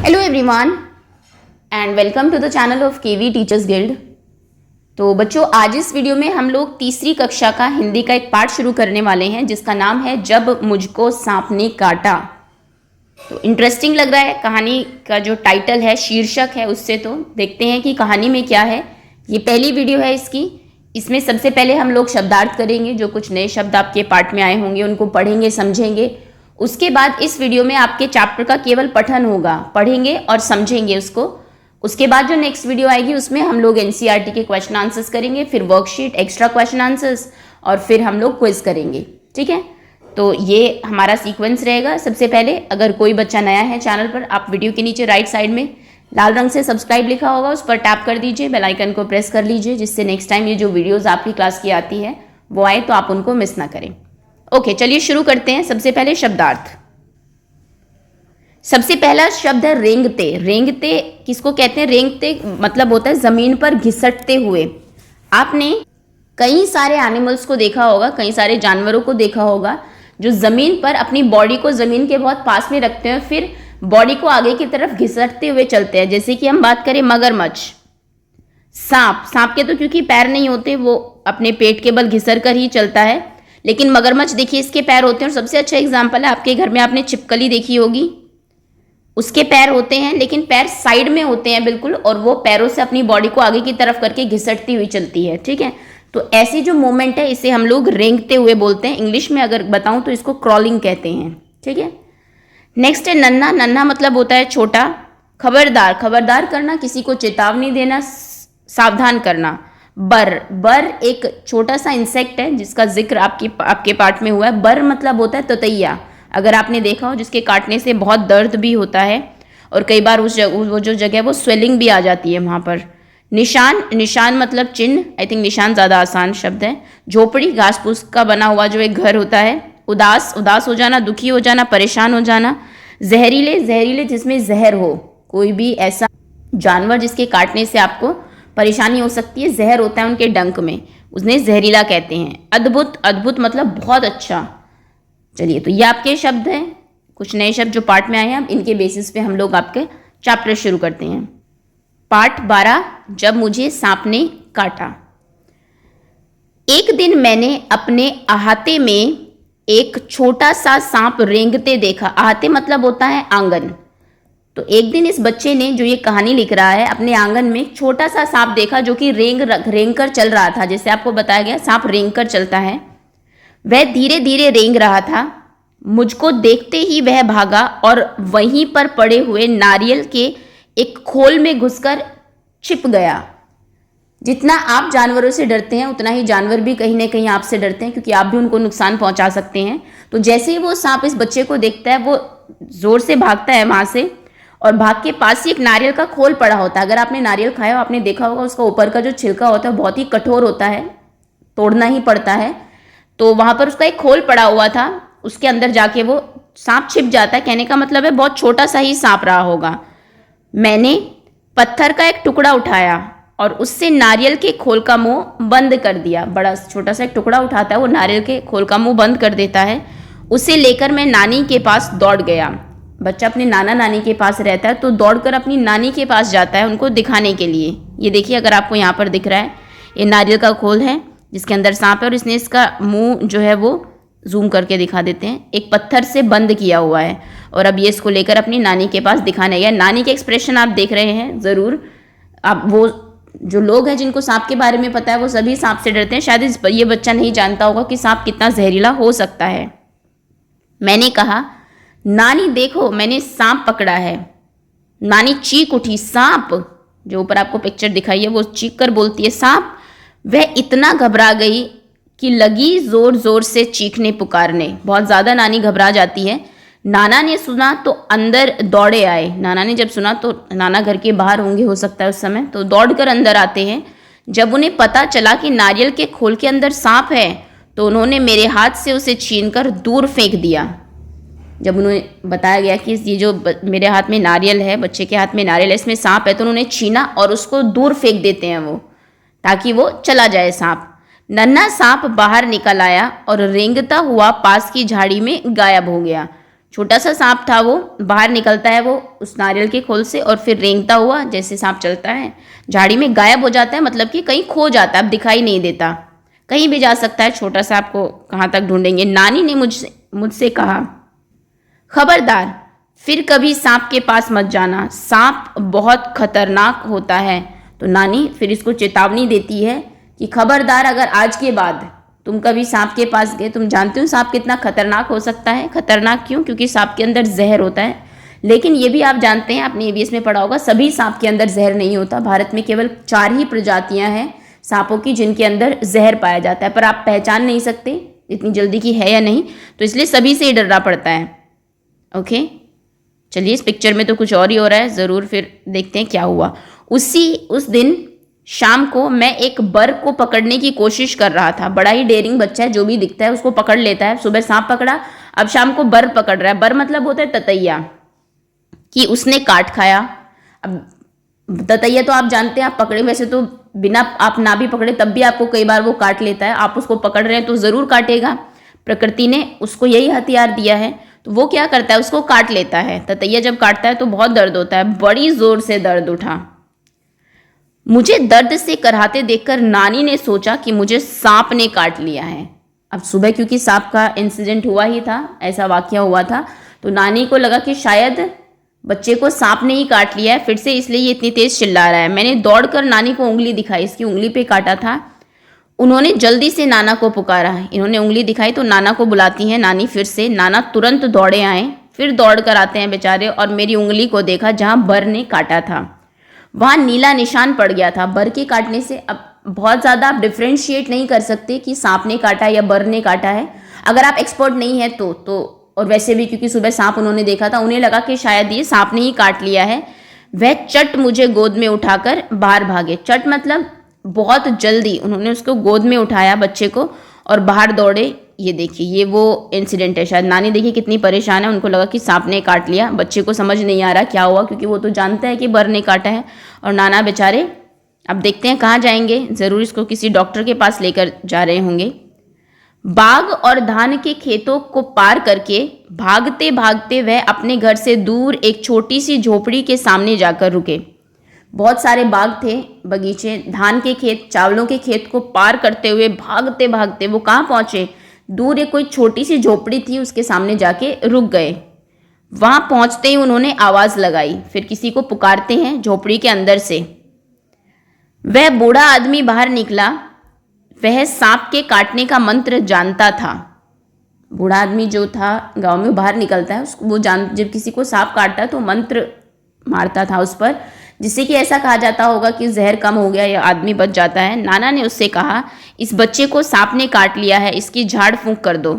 Hello everyone and welcome to the channel of KV teachers guild. तो बच्चों, आज इस वीडियो में हम लोग तीसरी कक्षा का हिंदी का एक पाठ शुरू करने वाले हैं जिसका नाम है जब मुझको सांप ने काटा। तो इंटरेस्टिंग लग रहा है कहानी का जो टाइटल है, शीर्षक है, उससे तो देखते हैं कि कहानी में क्या है। ये पहली वीडियो है इसकी। इसमें सबसे पहले हम लोग शब्दार्थ करेंगे, जो कुछ नए शब्द आपके पाठ में आए होंगे उनको पढ़ेंगे, समझेंगे। उसके बाद इस वीडियो में आपके चैप्टर का केवल पठन होगा, पढ़ेंगे और समझेंगे उसको। उसके बाद जो नेक्स्ट वीडियो आएगी उसमें हम लोग एनसीईआरटी के क्वेश्चन आंसर्स करेंगे, फिर वर्कशीट, एक्स्ट्रा क्वेश्चन आंसर्स और फिर हम लोग क्विज करेंगे। ठीक है, तो ये हमारा सीक्वेंस रहेगा। सबसे पहले अगर कोई बच्चा नया है चैनल पर, आप वीडियो के नीचे राइट साइड में लाल रंग से सब्सक्राइब लिखा होगा, उस पर टैप कर दीजिए, बेल आइकन को प्रेस कर लीजिए, जिससे नेक्स्ट टाइम ये जो वीडियोज़ आपकी क्लास की आती है वो आए तो आप उनको मिस ना करें। ओके, चलिए शुरू करते हैं। सबसे पहले शब्दार्थ। सबसे पहला शब्द है रेंगते। रेंगते किसको कहते हैं? रेंगते मतलब होता है जमीन पर घिसटते हुए। आपने कई सारे एनिमल्स को देखा होगा, कई सारे जानवरों को देखा होगा जो जमीन पर अपनी बॉडी को जमीन के बहुत पास में रखते हैं, फिर बॉडी को आगे की तरफ घिसटते हुए चलते हैं। जैसे कि हम बात करें मगरमच्छ, सांप। सांप के तो क्योंकि पैर नहीं होते, वो अपने पेट के बल घिसर कर ही चलता है, लेकिन मगरमच्छ देखिए इसके पैर होते हैं। और सबसे अच्छा एग्जाम्पल है, आपके घर में आपने छिपकली देखी होगी, उसके पैर होते हैं लेकिन पैर साइड में होते हैं बिल्कुल, और वो पैरों से अपनी बॉडी को आगे की तरफ करके घिसटती हुई चलती है। ठीक है, तो ऐसी जो मूवमेंट है इसे हम लोग रेंगते हुए बोलते हैं। इंग्लिश में अगर बताऊं तो इसको क्रॉलिंग कहते हैं। ठीक है, नेक्स्ट है नन्हा। नन्हा मतलब होता है छोटा। खबरदार, खबरदार करना, किसी को चेतावनी देना, सावधान करना। बर, बर एक छोटा सा इंसेक्ट है जिसका जिक्र आपके पाठ में हुआ है। बर मतलब होता है ततैया। अगर आपने देखा हो जिसके काटने से बहुत दर्द भी होता है और कई बार वो जो जगह है वो स्वेलिंग भी आ जाती है वहाँ पर। निशान, निशान मतलब चिन्ह। आई थिंक निशान ज़्यादा आसान शब्द है। झोपड़ी, घास फूस का बना हुआ जो एक घर होता है। उदास, उदास हो जाना, दुखी हो जाना, परेशान हो जाना। जहरीले, जहरीले जिसमें जहर हो, कोई भी ऐसा जानवर जिसके काटने से आपको परेशानी हो सकती है, जहर होता है उनके डंक में, उसने जहरीला कहते हैं। अद्भुत, अद्भुत मतलब बहुत अच्छा। चलिए, तो ये आपके शब्द हैं, कुछ नए शब्द जो पाठ में आए हैं। अब इनके बेसिस पे हम लोग आपके चैप्टर शुरू करते हैं। पाठ 12, जब मुझे सांप ने काटा। एक दिन मैंने अपने अहाते में एक छोटा सा सांप रेंगते देखा। अहाते मतलब होता है आंगन। तो एक दिन इस बच्चे ने, जो ये कहानी लिख रहा है, अपने आंगन में एक छोटा सा सांप देखा जो कि रेंग कर चल रहा था। जैसे आपको बताया गया सांप रेंग कर चलता है, वह धीरे धीरे रेंग रहा था। मुझको देखते ही वह भागा और वहीं पर पड़े हुए नारियल के एक खोल में घुसकर छिप गया। जितना आप जानवरों से डरते हैं उतना ही जानवर भी कहीं ना कहीं आपसे डरते हैं, क्योंकि आप भी उनको नुकसान पहुंचा सकते हैं। तो जैसे ही वो सांप इस बच्चे को देखता है, वो जोर से भागता है वहां से, और भाग के पास ही एक नारियल का खोल पड़ा होता है। अगर आपने नारियल खाया हो, आपने देखा होगा उसका ऊपर का जो छिलका होता है बहुत ही कठोर होता है, तोड़ना ही पड़ता है। तो वहां पर उसका एक खोल पड़ा हुआ था, उसके अंदर जाके वो सांप छिप जाता है। कहने का मतलब है बहुत छोटा सा ही सांप रहा होगा। मैंने पत्थर का एक टुकड़ा उठाया और उससे नारियल के खोल का मुंह बंद कर दिया। बड़ा छोटा सा एक टुकड़ा उठाता है, वो नारियल के खोल का मुंह बंद कर देता है। उसे लेकर मैं नानी के पास दौड़ गया। बच्चा अपने नाना नानी के पास रहता है तो दौड़कर अपनी नानी के पास जाता है उनको दिखाने के लिए। ये देखिए, अगर आपको यहाँ पर दिख रहा है, ये नारियल का खोल है जिसके अंदर सांप है, और इसने इसका मुंह जो है वो जूम करके दिखा देते हैं, एक पत्थर से बंद किया हुआ है। और अब ये इसको लेकर अपनी नानी के पास दिखाने गया। नानी के एक्सप्रेशन आप देख रहे हैं ज़रूर। अब वो जो लोग हैं जिनको सांप के बारे में पता है वो सभी सांप से डरते हैं। शायद ये बच्चा नहीं जानता होगा कि सांप कितना जहरीला हो सकता है। मैंने कहा, नानी देखो, मैंने सांप पकड़ा है। नानी चीख उठी। सांप, जो ऊपर आपको पिक्चर दिखाई है, वो चीख कर बोलती है सांप। वह इतना घबरा गई कि लगी जोर जोर से चीखने पुकारने। बहुत ज़्यादा नानी घबरा जाती है। नाना ने सुना तो अंदर दौड़े आए। नाना ने जब सुना तो, नाना घर के बाहर होंगे हो सकता है उस समय, तो दौड़कर अंदर आते हैं। जब उन्हें पता चला कि नारियल के खोल के अंदर सांप है तो उन्होंने मेरे हाथ से उसे छीनकर दूर फेंक दिया। जब उन्हें बताया गया कि ये जो मेरे हाथ में नारियल है, बच्चे के हाथ में नारियल है, इसमें सांप है, तो उन्होंने छीना और उसको दूर फेंक देते हैं वो, ताकि वो चला जाए सांप। नन्हा सांप बाहर निकल आया और रेंगता हुआ पास की झाड़ी में गायब हो गया। छोटा सा सांप था, वो बाहर निकलता है वो उस नारियल के खोल से, और फिर रेंगता हुआ जैसे सांप चलता है झाड़ी में गायब हो जाता है, मतलब कि कहीं खो जाता है, अब दिखाई नहीं देता, कहीं भी जा सकता है। छोटा सांप को कहाँ तक ढूंढेंगे। नानी ने मुझसे कहा, खबरदार, फिर कभी सांप के पास मत जाना, सांप बहुत खतरनाक होता है। तो नानी फिर इसको चेतावनी देती है कि खबरदार, अगर आज के बाद तुम कभी सांप के पास गए, तुम जानते हो सांप कितना खतरनाक हो सकता है। खतरनाक क्यों? क्योंकि सांप के अंदर जहर होता है। लेकिन ये भी आप जानते हैं, आपने ईवीएस में पढ़ा होगा, सभी सांप के अंदर जहर नहीं होता। भारत में केवल 4 ही प्रजातियां हैं सांपों की जिनके अंदर जहर पाया जाता है, पर आप पहचान नहीं सकते इतनी जल्दी की है या नहीं, तो इसलिए सभी से ही डरना पड़ता है। ओके, चलिए, इस पिक्चर में तो कुछ और ही हो रहा है, ज़रूर फिर देखते हैं क्या हुआ। उस दिन शाम को मैं एक बर को पकड़ने की कोशिश कर रहा था। बड़ा ही डेयरिंग बच्चा है, जो भी दिखता है उसको पकड़ लेता है। सुबह सांप पकड़ा, अब शाम को बर पकड़ रहा है। बर मतलब होता है ततैया, कि उसने काट खाया। अब ततैया तो आप जानते हैं, आप पकड़े, वैसे तो बिना आप ना भी पकड़े तब भी आपको कई बार वो काट लेता है। आप उसको पकड़ रहे हैं तो ज़रूर काटेगा। प्रकृति ने उसको यही हथियार दिया है, तो वो क्या करता है, उसको काट लेता है। ततैया जब काटता है तो बहुत दर्द होता है, बड़ी जोर से दर्द उठा। मुझे दर्द से कराहते देखकर नानी ने सोचा कि मुझे सांप ने काट लिया है। अब सुबह क्योंकि सांप का इंसिडेंट हुआ ही था, ऐसा वाकया हुआ था, तो नानी को लगा कि शायद बच्चे को सांप ने ही काट लिया है फिर से, इसलिए ये इतनी तेज चिल्ला रहा है। मैंने दौड़कर नानी को उंगली दिखाई, इसकी उंगली पे काटा था। उन्होंने जल्दी से नाना को पुकारा। इन्होंने उंगली दिखाई तो नाना को बुलाती हैं नानी फिर से। नाना तुरंत दौड़े आए, फिर दौड़ कर आते हैं बेचारे, और मेरी उंगली को देखा जहाँ बर ने काटा था। वहाँ नीला निशान पड़ गया था बर के काटने से। अब बहुत ज़्यादा आप डिफ्रेंशिएट नहीं कर सकते कि सांप ने काटा या बर ने काटा है, अगर आप एक्सपर्ट नहीं है तो। और वैसे भी क्योंकि सुबह सांप उन्होंने देखा था, उन्हें लगा कि शायद ये सांप ने ही काट लिया है। वह चट मुझे गोद में उठाकर बाहर भागे। चट मतलब बहुत जल्दी उन्होंने उसको गोद में उठाया बच्चे को और बाहर दौड़े। ये देखिए, ये वो इंसिडेंट है। शायद नानी देखिए कितनी परेशान है, उनको लगा कि सांप ने काट लिया। बच्चे को समझ नहीं आ रहा क्या हुआ, क्योंकि वो तो जानता है कि बर ने काटा है। और नाना बेचारे अब देखते हैं कहाँ जाएंगे, ज़रूर इसको किसी डॉक्टर के पास लेकर जा रहे होंगे। बाग और धान के खेतों को पार करके भागते भागते वह अपने घर से दूर एक छोटी सी झोपड़ी के सामने जाकर रुके। बहुत सारे बाग थे, बगीचे, धान के खेत, चावलों के खेत को पार करते हुए भागते भागते वो कहाँ पहुँचे, दूर एक कोई छोटी सी झोपड़ी थी, उसके सामने जाके रुक गए। वहाँ पहुँचते ही उन्होंने आवाज़ लगाई, फिर किसी को पुकारते हैं झोपड़ी के अंदर से। वह बूढ़ा आदमी बाहर निकला। वह सांप के काटने का मंत्र जानता था। बूढ़ा आदमी जो था गांव में, बाहर निकलता है, उसको वो जब किसी को सांप काटता है तो मंत्र मारता था उस पर, जिससे कि ऐसा कहा जाता होगा कि जहर कम हो गया या आदमी बच जाता है। नाना ने उससे कहा, इस बच्चे को सांप ने काट लिया है, इसकी झाड़ फूंक कर दो।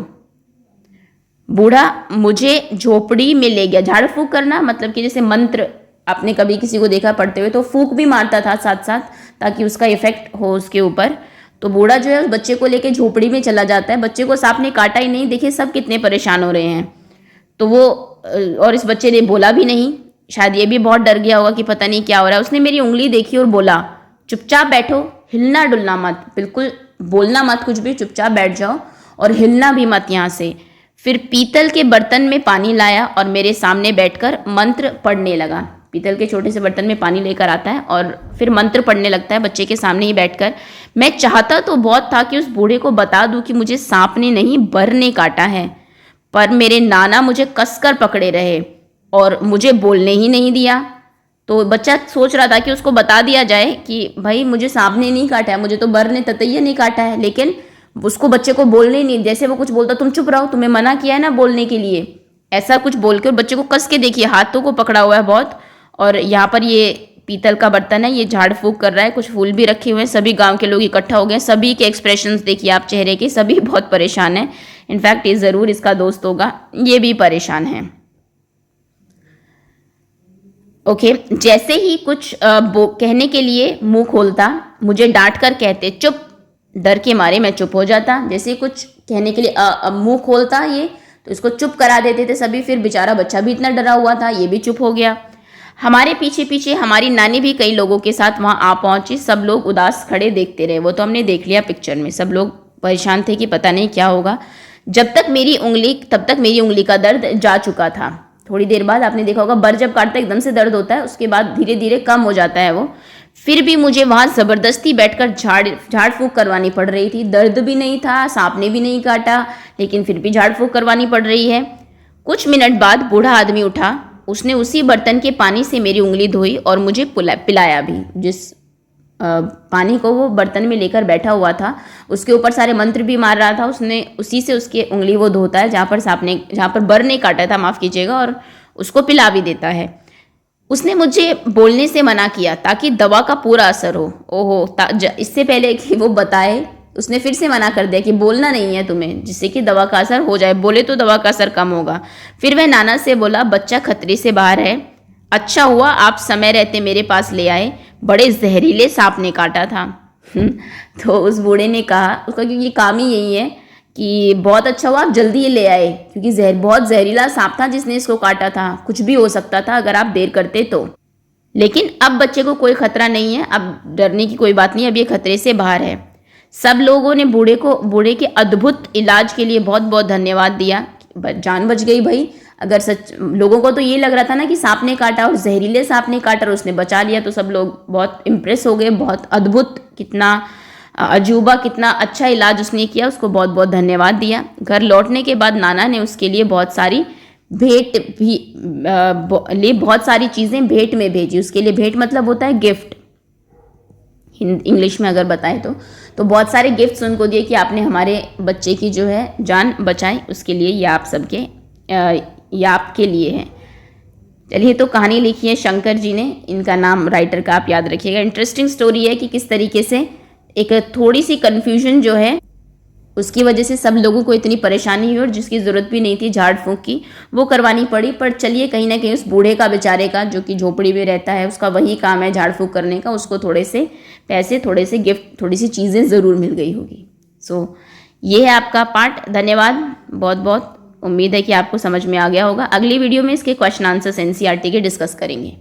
बूढ़ा मुझे झोपड़ी में ले गया। झाड़ फूंक करना मतलब कि जैसे मंत्र आपने कभी किसी को देखा पढ़ते हुए, तो फूंक भी मारता था साथ साथ, ताकि उसका इफेक्ट हो उसके ऊपर। तो बूढ़ा जो है उस बच्चे को लेके झोपड़ी में चला जाता है। बच्चे को सांप ने काटा ही नहीं, देखिए सब कितने परेशान हो रहे हैं। तो वो, और इस बच्चे ने बोला भी नहीं, शायद ये भी बहुत डर गया होगा कि पता नहीं क्या हो रहा है। उसने मेरी उंगली देखी और बोला, चुपचाप बैठो, हिलना डुलना मत, बिल्कुल बोलना मत कुछ भी, चुपचाप बैठ जाओ और हिलना भी मत यहाँ से। फिर पीतल के बर्तन में पानी लाया और मेरे सामने बैठकर मंत्र पढ़ने लगा। पीतल के छोटे से बर्तन में पानी लेकर आता है और फिर मंत्र पढ़ने लगता है बच्चे के सामने ही बैठकर। मैं चाहता तो बहुत था कि उस बूढ़े को बता दूं कि मुझे सांप ने नहीं, बर ने काटा है, पर मेरे नाना मुझे कसकर पकड़े रहे और मुझे बोलने ही नहीं दिया। तो बच्चा सोच रहा था कि उसको बता दिया जाए कि भाई मुझे सांप ने नहीं काटा है, मुझे तो बर ने, ततैया नहीं काटा है, लेकिन उसको बच्चे को बोलने ही नहीं। जैसे वो कुछ बोलता, तुम चुप रहो, तुम्हें मना किया है ना बोलने के लिए, ऐसा कुछ बोल के बच्चे को कस के, देखिए हाथों को पकड़ा हुआ है बहुत। और यहाँ पर ये पीतल का बर्तन है, ये झाड़ फूंक कर रहा है, कुछ फूल भी रखे हुए हैं। सभी गांव के लोग इकट्ठा हो गए, सभी के एक्सप्रेशंस देखिए आप चेहरे के, सभी बहुत परेशान हैं। इनफैक्ट ये ज़रूर इसका दोस्त होगा, ये भी परेशान है। ओके, जैसे ही कुछ कहने के लिए मुंह खोलता, मुझे डांट कर कहते चुप। डर के मारे मैं चुप हो जाता। जैसे कुछ कहने के लिए मुंह खोलता ये, तो इसको चुप करा देते थे सभी। फिर बेचारा बच्चा भी इतना डरा हुआ था, ये भी चुप हो गया। हमारे पीछे पीछे हमारी नानी भी कई लोगों के साथ वहाँ आ पहुंची। सब लोग उदास खड़े देखते रहे, वो तो हमने देख लिया पिक्चर में। सब लोग परेशान थे कि पता नहीं क्या होगा। जब तक मेरी उंगली तब तक मेरी उंगली का दर्द जा चुका था। थोड़ी देर बाद आपने देखा होगा बर जब काटता है एकदम से दर्द होता है, उसके बाद धीरे धीरे कम हो जाता है वो। फिर भी मुझे वहाँ ज़बरदस्ती बैठकर झाड़ फूँक करवानी पड़ रही थी। दर्द भी नहीं था, सांप ने भी नहीं काटा, लेकिन फिर भी झाड़ फूँक करवानी पड़ रही है। कुछ मिनट बाद बूढ़ा आदमी उठा, उसने उसी बर्तन के पानी से मेरी उंगली धोई और मुझे पिलाया भी। जिस पानी को वो बर्तन में लेकर बैठा हुआ था उसके ऊपर सारे मंत्र भी मार रहा था, उसने उसी से उसकी उंगली वो धोता है जहाँ पर बर ने काटा था, माफ़ कीजिएगा, और उसको पिला भी देता है। उसने मुझे बोलने से मना किया ताकि दवा का पूरा असर हो। ओहो, इससे पहले कि वो बताए उसने फिर से मना कर दिया कि बोलना नहीं है तुम्हें, जिससे कि दवा का असर हो जाए, बोले तो दवा का असर कम होगा। फिर वह नाना से बोला, बच्चा खतरे से बाहर है, अच्छा हुआ आप समय रहते मेरे पास ले आए, बड़े जहरीले सांप ने काटा था। तो उस बूढ़े ने कहा, उसका क्योंकि काम ही यही है कि बहुत अच्छा हुआ आप जल्दी ही ले आए, क्योंकि बहुत जहरीला सांप था जिसने इसको काटा था, कुछ भी हो सकता था अगर आप देर करते तो। लेकिन अब बच्चे को कोई खतरा नहीं है, अब डरने की कोई बात नहीं, अब ये खतरे से बाहर है। सब लोगों ने बूढ़े के अद्भुत इलाज के लिए बहुत बहुत धन्यवाद दिया। जान बच गई भाई। अगर सच लोगों को तो ये लग रहा था ना कि सांप ने काटा और जहरीले सांप ने काटा और उसने बचा लिया, तो सब लोग बहुत इम्प्रेस हो गए। बहुत अद्भुत, कितना अजूबा, कितना अच्छा इलाज उसने किया, उसको बहुत बहुत धन्यवाद दिया। घर लौटने के बाद नाना ने उसके लिए बहुत सारी बहुत सारी चीज़ें भेंट में भेजी। उसके लिए भेंट मतलब होता है गिफ्ट, इंग्लिश में अगर बताएं तो बहुत सारे गिफ्ट्स उनको दिए कि आपने हमारे बच्चे की जो है जान बचाई, उसके लिए ये आप सबके ये आपके लिए है। चलिए, तो कहानी लिखी है शंकर जी ने, इनका नाम राइटर का आप याद रखिएगा। इंटरेस्टिंग स्टोरी है कि किस तरीके से एक थोड़ी सी कन्फ्यूजन जो है उसकी वजह से सब लोगों को इतनी परेशानी हुई और जिसकी ज़रूरत भी नहीं थी झाड़ फूँक की, वो करवानी पड़ी। पर चलिए, कहीं ना कहीं उस बूढ़े का, बेचारे का, जो कि झोपड़ी में रहता है, उसका वही काम है झाड़ फूँक करने का, उसको थोड़े से पैसे, थोड़े से गिफ्ट, थोड़ी सी चीज़ें ज़रूर मिल गई होगी। सो ये है आपका पार्ट। धन्यवाद बहुत बहुत। उम्मीद है कि आपको समझ में आ गया होगा। अगली वीडियो में इसके क्वेश्चन आंसर्स एनसीईआरटी के डिस्कस करेंगे।